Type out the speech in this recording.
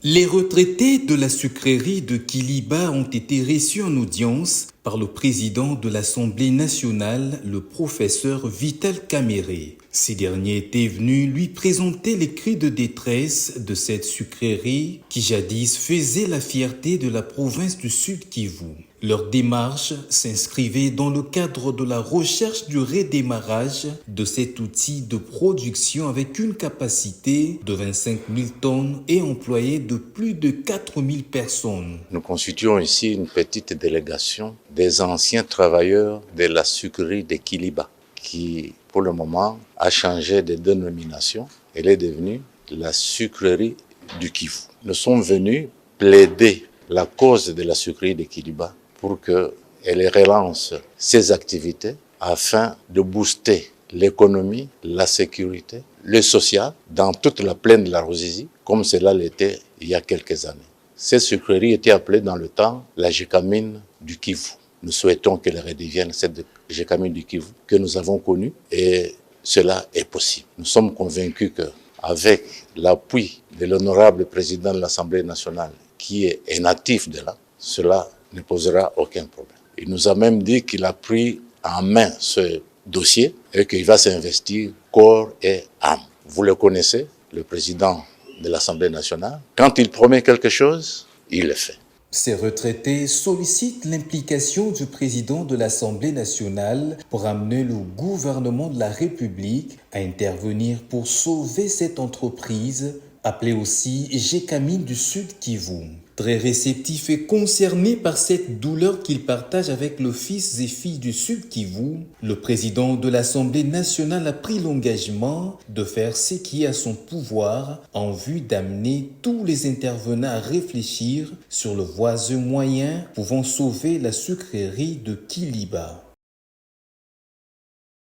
Les retraités de la sucrerie de Kiliba ont été reçus en audience par le président de l'Assemblée nationale, le professeur Vital Kamerhe. Ces derniers étaient venus lui présenter les cris de détresse de cette sucrerie qui jadis faisait la fierté de la province du Sud Kivu. Leur démarche s'inscrivait dans le cadre de la recherche du redémarrage de cet outil de production avec une capacité de 25 000 tonnes et employé de plus de 4 000 personnes. Nous constituons ici une petite délégation des anciens travailleurs de la sucrerie de Kiliba qui, pour le moment, a changé de dénomination. Elle est devenue la sucrerie du Kivu. Nous sommes venus plaider la cause de la sucrerie de Kiliba pour qu'elle relance ses activités afin de booster l'économie, la sécurité, le social dans toute la plaine de la Ruzizi, comme cela l'était il y a quelques années. Cette sucrerie était appelée dans le temps la Gécamine du Kivu. Nous souhaitons qu'elle redevienne cette Gécamine du Kivu que nous avons connue et cela est possible. Nous sommes convaincus qu'avec l'appui de l'honorable président de l'Assemblée nationale qui est natif de là, cela ne posera aucun problème. Il nous a même dit qu'il a pris en main ce dossier et qu'il va s'investir corps et âme. Vous le connaissez, le président de l'Assemblée nationale. Quand il promet quelque chose, il le fait. Ces retraités sollicitent l'implication du président de l'Assemblée nationale pour amener le gouvernement de la République à intervenir pour sauver cette entreprise, appelée aussi Gécamine du Sud Kivu. Très réceptif et concerné par cette douleur qu'il partage avec le fils et filles du Sud Kivu, le président de l'Assemblée nationale a pris l'engagement de faire ce qui est à son pouvoir en vue d'amener tous les intervenants à réfléchir sur le voisin moyen pouvant sauver la sucrerie de Kiliba.